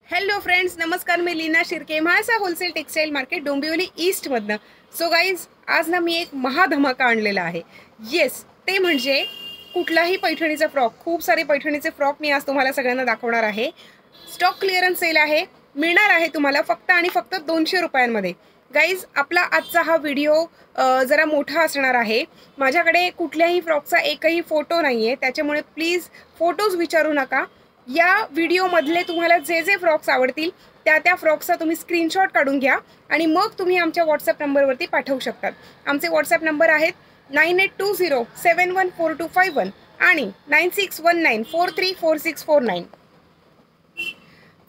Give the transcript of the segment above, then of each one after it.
Hello friends, नमस्कार. मी Leena Shirke, Mhalsa wholesale textile market, Dombivli ईस्टमधनं. सो गाईज, आज ना मी एक महाधमाका आणलेला आहे. येस, ते म्हणजे कुठलाही पैठणीचा फ्रॉक. खूप सारे पैठणीचे फ्रॉक मी आज तुम्हाला सगळ्यांना दाखवणार आहे. स्टॉक क्लिअरन्स सेल आहे, मिळणार आहे तुम्हाला फक्त आणि फक्त 200 रुपयांमध्ये. गाईज, आपला आजचा हा व्हिडिओ जरा मोठा असणार आहे. माझ्याकडे कुठल्याही फ्रॉकचा एकही फोटो नाही आहे, त्याच्यामुळे प्लीज फोटोज विचारू नका. या व्हिडिओमधले तुम्हाला जे जे फ्रॉक्स आवडतील त्या फ्रॉक्सचा तुम्ही स्क्रीनशॉट काढून घ्या आणि मग तुम्ही आमच्या व्हॉट्सअप नंबरवरती पाठवू शकतात. आमचे व्हॉट्सअप नंबर आहेत 9820714251 आणि 9619434649.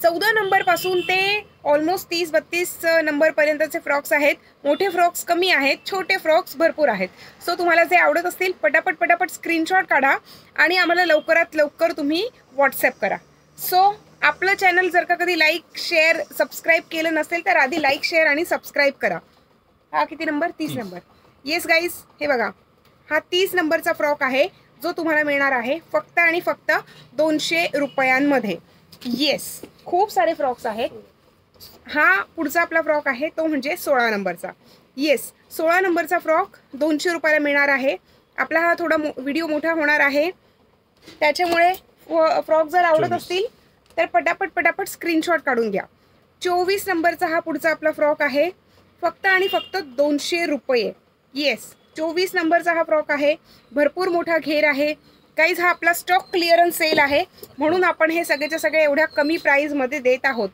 14 नंबरपासून ते ऑलमोस्ट 30-32 नंबरपर्यंतचे फ्रॉक्स आहेत. मोठे फ्रॉक्स कमी आहेत, छोटे फ्रॉक्स भरपूर आहेत. सो तुम्हाला जे आवडत असतील पटापट स्क्रीनशॉट काढा आणि आम्हाला लवकरात लवकर तुम्ही व्हॉट्सअप करा. सो आपलं चॅनल जर का कधी लाईक शेअर सबस्क्राईब केलं नसेल तर आधी लाईक शेअर आणि सबस्क्राईब करा. हा किती नंबर? 30 नंबर. येस गाईज, हे बघा, हा 30 नंबरचा फ्रॉक आहे जो तुम्हाला मिळणार आहे फक्त आणि फक्त 200 रुपयांमध्ये. येस, खूप सारे फ्रॉक्स आहेत. हा पुढचा आपला फ्रॉक आहे तो म्हणजे 16 नंबरचा. येस, 16 नंबरचा फ्रॉक 200 रुपयाला मिळणार आहे. आपला हा थोडा व्हिडिओ मोठा होणार आहे, त्याच्यामुळे फ्रॉक जर आवडत असतील तर पटापट स्क्रीनशॉट काढून घ्या. 24 नंबरचा हा पुढचा आपला फ्रॉक आहे फक्त आणि फक्त 200 रुपये. येस, 24 नंबरचा हा फ्रॉक आहे, भरपूर मोठा घेर आहे. गाईज, हा आपला स्टॉक क्लिअरन्स सेल आहे म्हणून आपण हे सगळेच्या सगळे एवढ्या कमी प्राईजमध्ये देत आहोत.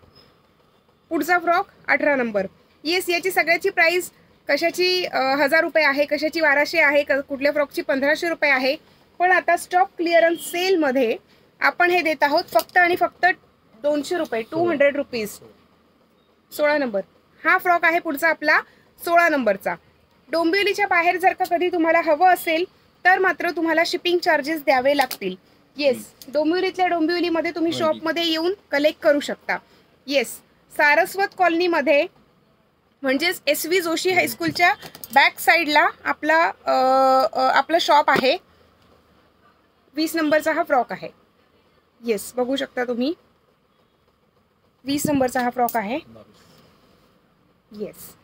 पुढचा फ्रॉक 18 नंबर. येस, याची सगळ्याची प्राईस कशाची 1000 रुपये आहे, कशाची 1200 आहे, कुठल्या फ्रॉकची 1500 रुपये आहे. पण आता स्टॉक क्लिअरन्स सेलमध्ये आपण हे देत आहोत फक्त आणि फक्त 200 रुपये, 200 रुपीज. 16 नंबर हा फ्रॉक आहे पुढचा आपला 16 नंबरचा. डोंबिवलीच्या बाहेर जर का कधी तुम्हाला हवं असेल तर मात्र तुम्हाला शिपिंग चार्जेस द्यावे लागतील. येस, डोंबिवलीमध्ये तुम्ही शॉपमध्ये येऊन कलेक्ट करू शकता. येस, सारस्वत कॉलनीमध्ये म्हणजेच SV जोशी हायस्कूलच्या बॅक साईडला आपलं शॉप आहे. 20 नंबरचा हा फ्रॉक आहे. येस, बघू शकता तुम्ही, 20 नंबरचा हा फ्रॉक आहे. येस,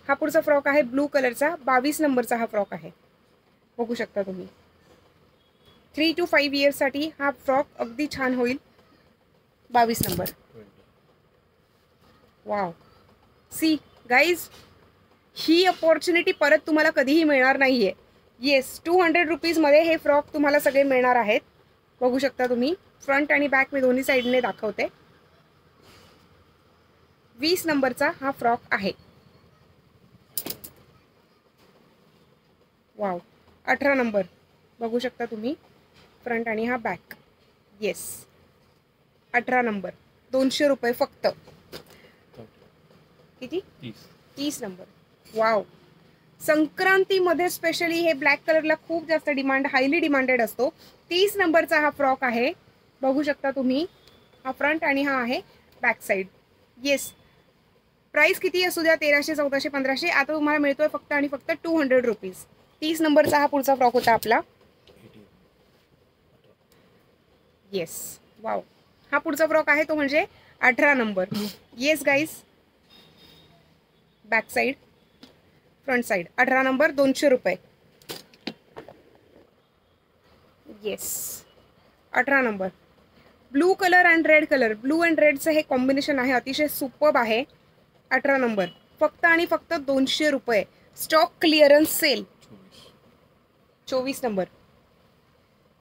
हा पुढचा फ्रॉक आहे ब्लू कलरचा. 22 नंबरचा हा फ्रॉक आहे, बघू शकता तुम्ही. 3 to 5 इयर्ससाठी हा फ्रॉक अगदी छान होईल. 22 नंबर. वाव, सी गाईज, ही अपॉर्च्युनिटी परत तुम्हाला कधीही मिळणार नाहीये. येस, 200 रुपीजमध्ये हे फ्रॉक तुम्हाला सगळे मिळणार आहेत. बघू शकता तुम्ही, फ्रंट आणि बॅक मी दोन्ही साईडने दाखवते. 20 नंबरचा हा फ्रॉक आहे. Wow, 18 number. बघू शकता तुम्ही, फ्रंट आणि हा बॅक. येस, 18 नंबर, 200 रुपये फक्त. किती? 30 नंबर. वाव, संक्रांतीमध्ये स्पेशली हे ब्लॅक कलरला खूप जास्त डिमांड, हायली डिमांडेड असतो. 30 नंबरचा हा फ्रॉक आहे, बघू शकता तुम्ही. हा फ्रंट आणि हा आहे बॅक साईड. येस, प्राइस किती असू द्या, 1300, 1400, 1500, आता तुम्हाला मिळतोय फक्त आणि फक्त 200 रुपीज. 30 नंबरचा हा पुढचा फ्रॉक होता आपला. येस, वाव, हा पुढचा फ्रॉक आहे तो म्हणजे 18 number. Yes guys, back side front side 18 number, 200 रुपये. Yes, 18 number. Blue colour and red colour, blue and रेडचं हे कॉम्बिनेशन आहे, अतिशय सुपर्ब आहे. 18 नंबर, फक्त आणि फक्त 200 रुपये. Stock clearance sale. 24 number.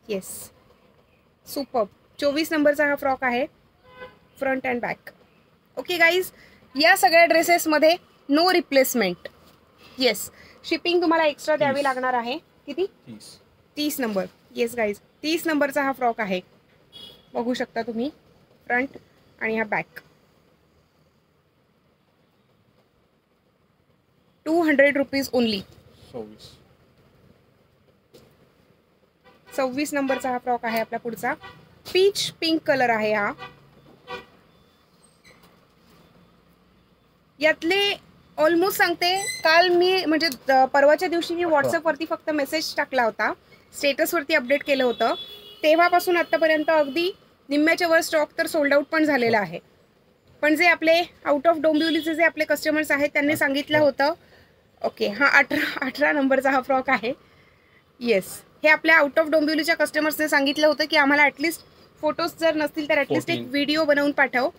Yes, superb. 24 नंबरचा हा फ्रॉक आहे, front and back. Okay guys, या सगळ्या ड्रेसेसमध्ये नो रिप्लेसमेंट. येस, शिपिंग तुम्हाला एक्स्ट्रा द्यावी लागणार आहे. किती? 30 नंबर. येस गाईज, 30 नंबरचा हा फ्रॉक आहे, बघू शकता तुम्ही, फ्रंट आणि हा बॅक. 200 rupees only. 26 नंबरचा हा फ्रॉक आहे आपला पुढचा. पीच पिंक कलर आहे हा. यातले ऑलमोस्ट सांगते, काल मी म्हणजे परवाच्या दिवशी मी व्हॉट्सअपवरती फक्त मेसेज टाकला होता, स्टेटसवरती अपडेट केलं होतं, तेव्हापासून आत्तापर्यंत अगदी निम्म्याच्या वर स्टॉक तर सोल्ड आउट पण झालेला आहे. पण जे आपले आउट ऑफ डोंबिवलीचे जे आपले कस्टमर्स आहेत त्यांनी सांगितलं होतं. ओके, हा 18 नंबरचा हा फ्रॉक आहे. येस, हे आपल्या आउट ऑफ डोंबिवलीच्या कस्टमर्सने सांगितलं होतं की आम्हाला ॲटलिस्ट फोटोज जर नसतील तर ॲटलिस्ट एक व्हिडिओ बनवून पाठव,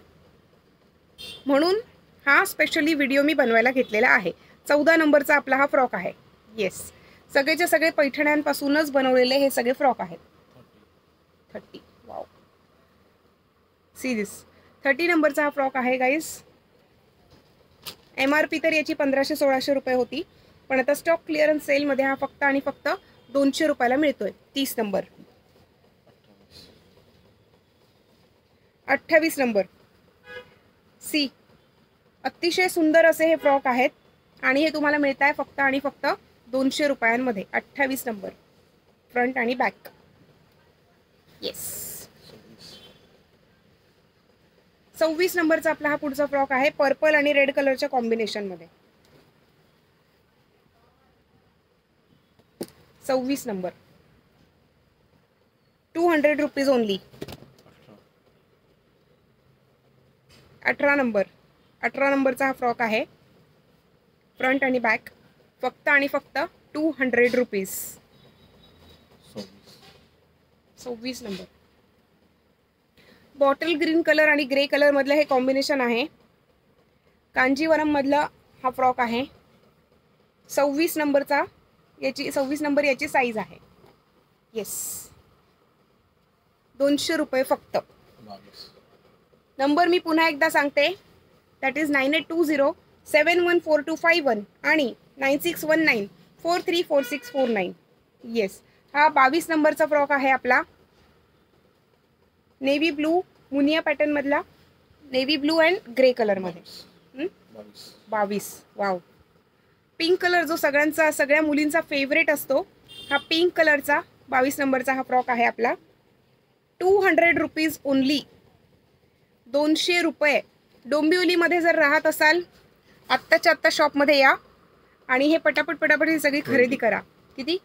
म्हणून हा स्पेशली व्हिडिओ मी बनवायला घेतलेला आहे. 14 नंबरचा आपला हा फ्रॉक आहे. येस, सगळेचे सगळे पैठण्यांपासूनच बनवलेले हे सगळे फ्रॉक आहेत. 30, वाव, सी दिस. 30 नंबरचा हा फ्रॉक आहे गाईज. MRP तर याची 1500-1600 रुपये होती, पण आता स्टॉक क्लिअरन्स सेलमध्ये हा फक्त आणि फक्त 200 रुपयाला मिळतोय. 30 नंबर. 28 नंबर. सी, अतिशय सुंदर असे हे फ्रॉक आहेत आणि हे तुम्हाला मिळत आहे फक्त आणि फक्त 200 रुपयांमध्ये. 28 नंबर, फ्रंट आणि बॅक. येस. 26 नंबरचा आपला हा पुढचा फ्रॉक आहे, पर्पल आणि रेड कलरच्या कॉम्बिनेशनमध्ये. 26 नंबर, 200 रुपीज ओनली. 18 नंबर. 18 नंबरचा हा फ्रॉक आहे, फ्रंट आणि बॅक, फक्त आणि फक्त 200 rupees. 26 number, bottle green colour आणि ग्रे कलर मधलं हे कॉम्बिनेशन आहे. कांजीवरम मधला हा फ्रॉक आहे. 26 नंबरचा, याची 26 नंबर याची साईज आहे. येस, 200 रुपये फक्त. नंबर मी पुन्हा एकदा सांगते, दॅट इज 9820714251 आणि 9619434649. येस, हा 22 नंबरचा फ्रॉक आहे आपला, नेव्ही ब्लू मुनिया पॅटर्न मधला, navy blue and grey colour मध्ये. 22. वाव, पिंक कलर जो सगळ्या मुलींचा फेवरेट असतो, हा पिंक कलरचा 22 नंबरचा हा फ्रॉक आहे आपला. 200 रुपीज ओनली. 200 रुपये. डोंबिवलीमध्ये जर राहत असाल, आत्ताच्या आत्ता शॉपमध्ये या आणि हे पटापट ही सगळी खरेदी करा. किती?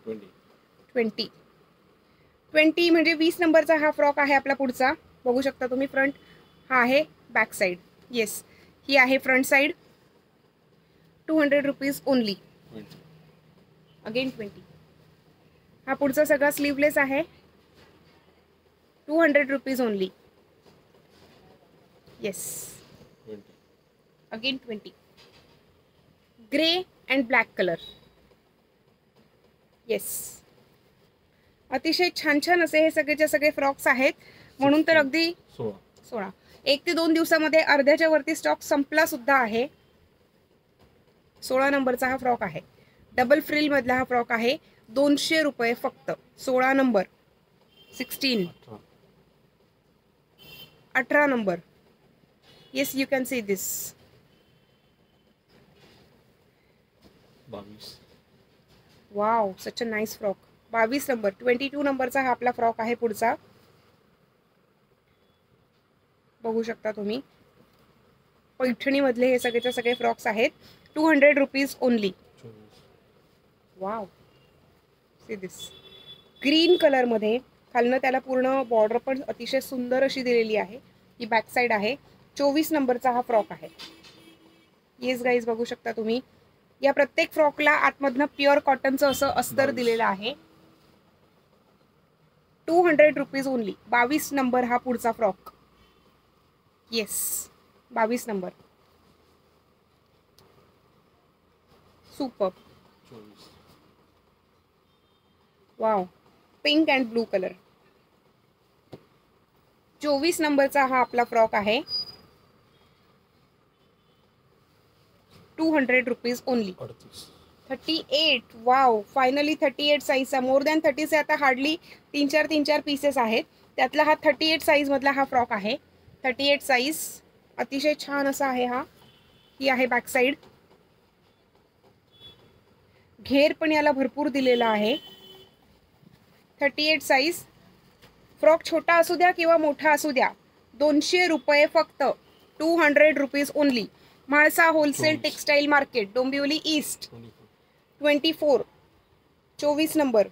20 म्हणजे 20 नंबरचा हा फ्रॉक आहे आपला पुढचा. बघू शकता तुम्ही, फ्रंट हा आहे, बॅक साईड. येस, ही आहे front side. 200 rupees only. Again 20. हा पुढचा सगळा स्लीवलेस आहे. 200 rupees only. Yes, again 20. Grey and black colour. Yes, अतिशय छान छान असे हे सगळेचे सगळे फ्रॉक्स आहेत, म्हणून तर अगदी 16 1 ते 2 दिवसामध्ये अर्ध्याच्या वरती स्टॉक संपला सुद्धा आहे. 16 नंबरचा हा फ्रॉक आहे, डबल फ्रिल मधला हा फ्रॉक आहे. 200 रुपये फक्त. 16 number. 16. 18 number. Yes, you can see this. 22. Wow, such a nice frock. 22 number. 22 नंबरचा हा आपला फ्रॉक आहे पुढचा. बघू शकता तुम्ही, पैठणी मधले हे सगळेचे सगळे फ्रॉक्स आहेत. 200 rupees only. Wow, see this. Green colour मध्ये, खालनं त्याला पूर्ण बॉर्डर पण अतिशय सुंदर अशी दिलेली आहे. ही बॅक साईड आहे. 24 नंबरचा हा फ्रॉक आहे. येस गाईज, बघू शकता तुम्ही, या प्रत्येक फ्रॉकला आतमधनं प्युअर कॉटनचं असं अस्तर दिलेलं आहे. 200 रुपीज ओनली. 22 नंबर हा पुढचा frock. Yes, 22 number. Super. Wow, pink and blue colour. 24 नंबरचा हा आपला फ्रॉक आहे. 200 रुपीज ओनली. 38. वाव, फायनली 38 साईजचा. मोर दॅन 30 आता हार्डली 3-4 पीसेस आहेत. त्यातला हा 38 साईज मधला हा फ्रॉक आहे. 38 साईज, अतिशय छान असा आहे हा. ही आहे बॅक साईड. घेर पण याला भरपूर दिलेला आहे. 38 साईज. फ्रॉक छोटा असू द्या किंवा मोठा असू द्या, 200 रुपये फक्त. 200 rupees only. Mhalsa wholesale textile market, Dombivli east. 24. 24 number.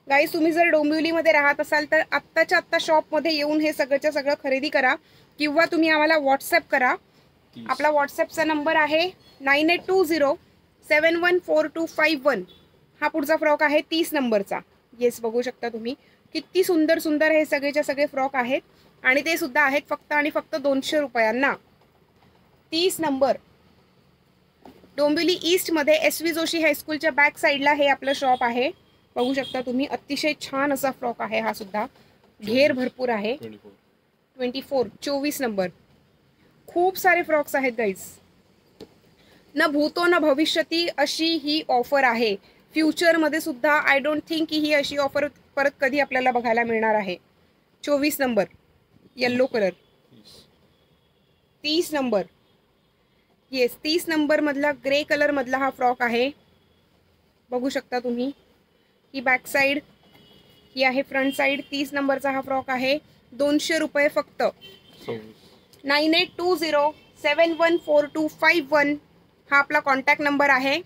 Guys, तुम्ही जर डोंबिवलीमध्ये राहत असाल तर आत्ताच्या आत्ता शॉपमध्ये येऊन हे सगळंच्या सगळं खरेदी करा, किंवा तुम्ही आम्हाला व्हॉट्सअप करा. आपला व्हॉट्सअपचा नंबर आहे 9820714251. हा पुढचा फ्रॉक आहे 30 नंबरचा. येस, बघू शकता तुम्ही किती सुंदर सुंदर हे सगळेच्या सगळे फ्रॉक आहेत आणि ते सुद्धा आहेत फक्त आणि फक्त 200 रुपयांना. 30 नंबर डोंबिवली ईस्ट मध्ये SV जोशी हायस्कूलच्या बॅक साईडला हे आपलं शॉप आहे. बघू शकता तुम्ही अतिशय छान असा फ्रॉक आहे. हा सुद्धा घेर भरपूर आहे. 24 नंबर. खूप सारे फ्रॉक्स आहेत गाईज. न भूतो न भविष्यती अशी ही ऑफर आहे. फ्युचरमध्ये सुद्धा आय डोंट थिंक की ही अशी ऑफर परत कधी आपल्याला बघायला मिळणार आहे. 24 number yellow colour. 30 number. Yes, 30 number मधला ग्रे कलर मधला हा फ्रॉक आहे. बघू शकता तुम्ही. ही बॅक साईड, ही आहे फ्रंट साईड. 30 नंबरचा हा फ्रॉक आहे. 200 रुपये फक्त. 9820714251 हा आपला कॉन्टॅक्ट नंबर आहे.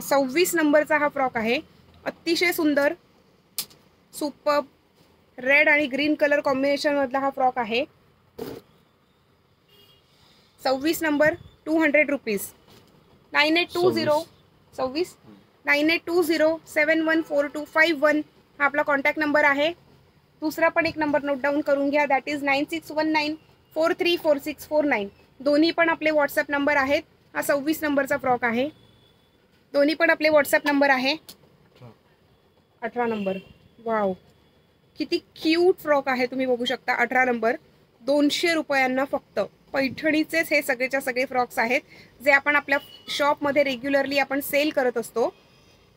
26 नंबरचा हा फ्रॉक आहे. अतिशय सुंदर सुपर्ब रेड आणि ग्रीन कलर कॉम्बिनेशन मधला हा फ्रॉक आहे. 26 नंबर 200 रुपीज. 9820714251 हा आपला कॉन्टॅक्ट नंबर आहे. दुसरा पण एक नंबर नोट डाऊन करून घ्या. That is 9619434649. दोन्ही पण आपले व्हॉट्सअप नंबर आहेत. हा 26 नंबरचा फ्रॉक आहे. दोन्ही पण आपले व्हॉट्सअप नंबर आहे. 18 नंबर. वाव, किती क्यूट फ्रॉक आहे. तुम्ही बघू शकता. 18 नंबर 200 रुपयांना फक्त. पैठणीचेच हे सगळेच्या सगळे फ्रॉक्स आहेत जे आपण आपल्या शॉपमध्ये रेग्युलरली आपण सेल करत असतो.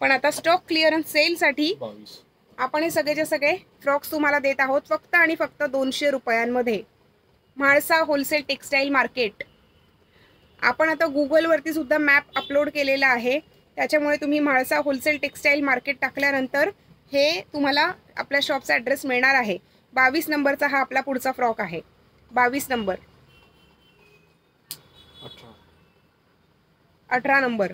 पण आता स्टॉक क्लिअरन्स सेलसाठी आपण हे सगळेचे सगळे फ्रॉक्स तुम्हाला देत आहोत फक्त आणि फक्त 200 रुपयांमध्ये. Mhalsa wholesale textile market. आपण आता गुगलवरती सुद्धा मॅप अपलोड केलेला आहे. त्याच्यामुळे तुम्ही म्हाळसा होलसेल टेक्सटाईल मार्केट टाकल्यानंतर हे तुम्हाला आपल्या शॉपचा ॲड्रेस मिळणार आहे. 22 नंबरचा हा आपला पुढचा फ्रॉक आहे. 22 नंबर. 18 नंबर.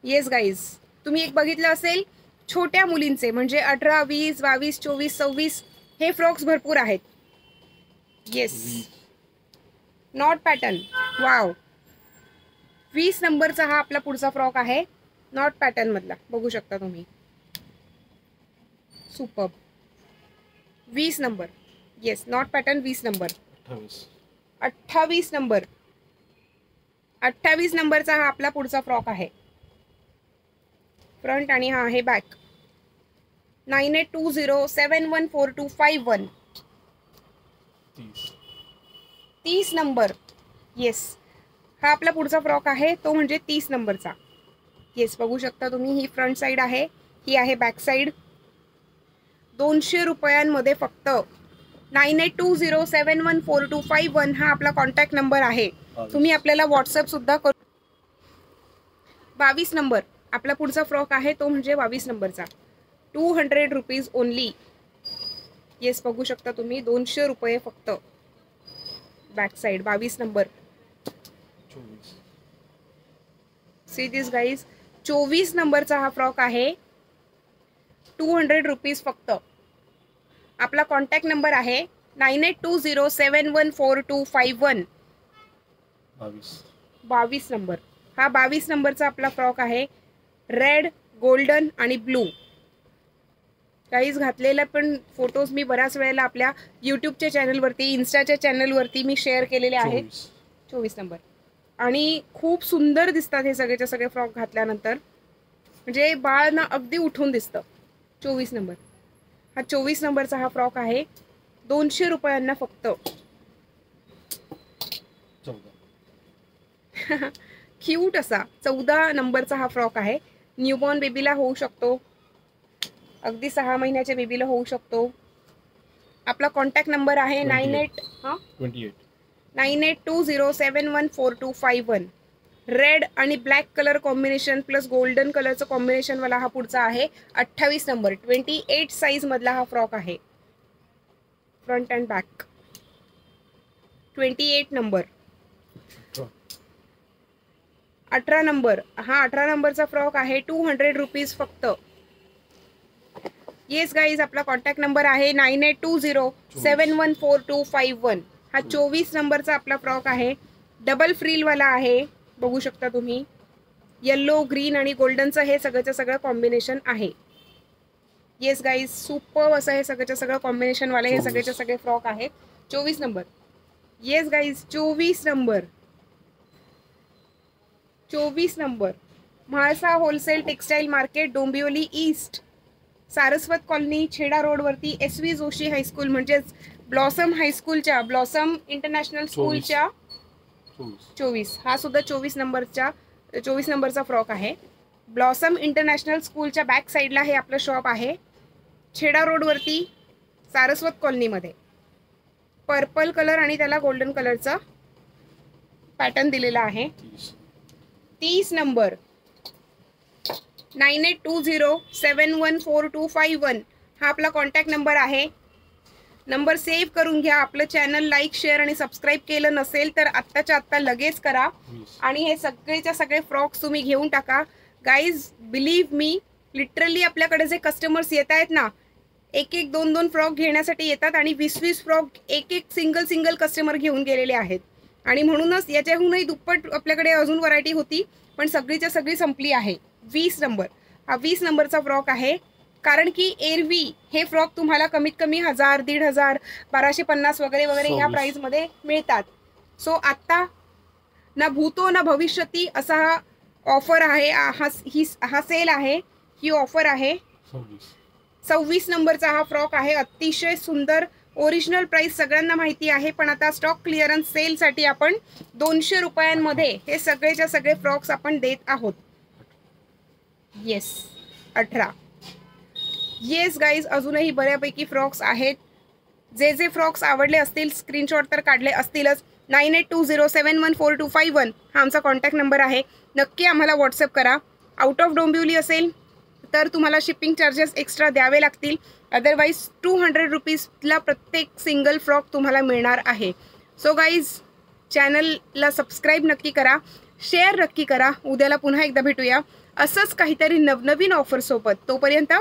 येस गाईज, तुम्ही एक बघितलं असेल छोट्या मुलींचे म्हणजे 18, 20, 22, 24, 26 हे फ्रॉक्स भरपूर आहेत. Yes, not pattern. वाव, 20 नंबरचा हा आपला पुढचा फ्रॉक आहे. नॉट पॅटर्न मधला. बघू शकता तुम्ही. Superb. 20 number. Yes, not pattern. 20 number. 28 number. 28 नंबरचा हा आपला पुढचा फ्रॉक आहे. फ्रंट आणि हा आहे बॅक. 9820714251. 30 नंबर. येस, हा आपला पुढचा फ्रॉक आहे तो म्हणजे 30 नंबरचा. येस, बघू शकता तुम्ही. ही फ्रंट साईड आहे, ही आहे बॅक साईड. 200 रुपयांमध्ये फक्त. 9820714251 हा आपला कॉन्टॅक्ट नंबर आहे. तुम्ही आपल्याला व्हॉट्सअप सुद्धा करू. 22 नंबर आपला पुढचा फ्रॉक आहे तो म्हणजे 22 नंबरचा. 200 रुपीज ओनली. येस, बघू शकता तुम्ही. 200 रुपये फक्त. Back side. 22 number. See this guys. 24 नंबरचा हा फ्रॉक आहे. 200 रुपीज फक्त. आपला कॉन्टॅक्ट नंबर आहे 9820714251. 22 नंबर. हा 22 नंबरचा आपला फ्रॉक आहे. रेड, गोल्डन आणि ब्लू. गाईज, घातलेला पण फोटोज मी बऱ्याच वेळेला आपल्या यूट्यूबच्या चॅनलवरती, इन्स्टाच्या चॅनलवरती मी शेअर केलेले आहेत. 24 नंबर. आणि खूप सुंदर दिसतात हे सगळेच्या सगळे फ्रॉक घातल्यानंतर. म्हणजे बाळ ना अगदी उठून दिसतं. 24 नंबर. हा 24 नंबरचा हा फ्रॉक आहे. 200 रुपयांना फक्त. क्यूट असा 14 नंबरचा हा फ्रॉक आहे. न्यूबॉर्न बेबीला होऊ शकतो, अगदी 6 महिन्याच्या बेबीला होऊ शकतो. आपला कॉन्टॅक्ट नंबर आहे 9820714251. रेड आणि black colour combination plus golden कलरचं कॉम्बिनेशन वाला हा पुढचा आहे. 28 नंबर. 28 साईज मधला हा फ्रॉक आहे. Front and back. 28 number. 18 number. हा 18 नंबरचा फ्रॉक आहे. 200 रुपीज फक्त. येस गाईज, आपला कॉन्टॅक्ट नंबर आहे 9820714251. हा 24 नंबरचा आपला फ्रॉक आहे. डबल फ्रिलवाला आहे, बघू शकता तुम्ही. येल्लो, ग्रीन आणि गोल्डनचं हे सगळंचं सगळं कॉम्बिनेशन आहे. येस गाईज, सुपर असं हे सगळ्याच्या सगळं कॉम्बिनेशनवाले हे सगळेचे सगळे फ्रॉक आहेत. 24 number. Yes guys, 24 number. 24 number. Mhalsa wholesale textile market, Dombivli east, Saraswat colony, Chheda रोडवरती, SV जोशी हायस्कूल म्हणजेच ब्लॉसम हायस्कूलच्या, ब्लॉसम इंटरनॅशनल स्कूलच्या 24. हा सुद्धा 24 नंबरचा फ्रॉक आहे. ब्लॉसम इंटरनॅशनल स्कूलच्या बॅक साईडला हे आपलं शॉप आहे. छेडा रोडवरती, सारस्वत कॉलनीमध्ये. पर्पल कलर आणि त्याला गोल्डन कलरचा पॅटर्न दिलेला आहे. 30 नंबर. 9820714251 हा आपला कॉन्टॅक्ट नंबर आहे. नंबर सेव्ह करून घ्या. आपलं चॅनल लाईक, शेअर आणि सबस्क्राईब केलं नसेल तर आत्ताच्या आत्ता लगेच करा आणि हे सगळेच्या सगळे फ्रॉक्स तुम्ही घेऊन टाका. गाईज, बिलीव्ह मी, लिटरली आपल्याकडे जे कस्टमर्स येत आहेत ना, एक 2 फ्रॉक घेण्यासाठी येतात आणि 20 फ्रॉक एक सिंगल कस्टमर घेऊन गेलेले आहेत. आणि म्हणूनच याच्याहूनही दुप्पट आपल्याकडे अजून व्हरायटी होती, पण सगळीच्या सगळी संपली आहे. 20 नंबर. हा 20 नंबरचा फ्रॉक आहे. कारण की एरवी हे फ्रॉक तुम्हाला कमीत कमी 1000, 1500, 1250 वगैरे ह्या प्राईसमध्ये मिळतात. सो आत्ता ना भूतो ना भविष्यती असा हा ऑफर आहे. हा सेल आहे, ही ऑफर आहे. 26 नंबरचा हा फ्रॉक आहे. अतिशय सुंदर. ओरिजिनल प्राइस सगळ्यांना माहिती आहे, पण आता स्टॉक क्लिअरन्स सेलसाठी आपण 200 रुपयांमध्ये हे सगळेच्या सगळे फ्रॉक्स आपण देत आहोत. येस, 18. येस गाईज, अजूनही बऱ्यापैकी फ्रॉक्स आहेत. जे फ्रॉक्स आवडले असतील स्क्रीनशॉट तर काढले असतीलच. 9820714251 हा आमचा कॉन्टॅक्ट नंबर आहे. नक्की आम्हाला व्हॉट्सअप करा. आउट ऑफ डोंबिवली असेल तर तुम्हाला शिपिंग चार्जेस एक्स्ट्रा द्यावे लागतील. अदरवाईज 200 रुपीजला प्रत्येक सिंगल फ्रॉक तुम्हाला मिळणार आहे. सो गाईज, चॅनलला सबस्क्राईब नक्की करा, शेअर नक्की करा. उद्याला पुन्हा एकदा भेटूया असंच काहीतरी नवनवीन ऑफरसोबत. तोपर्यंत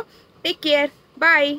टेक केअर, बाय.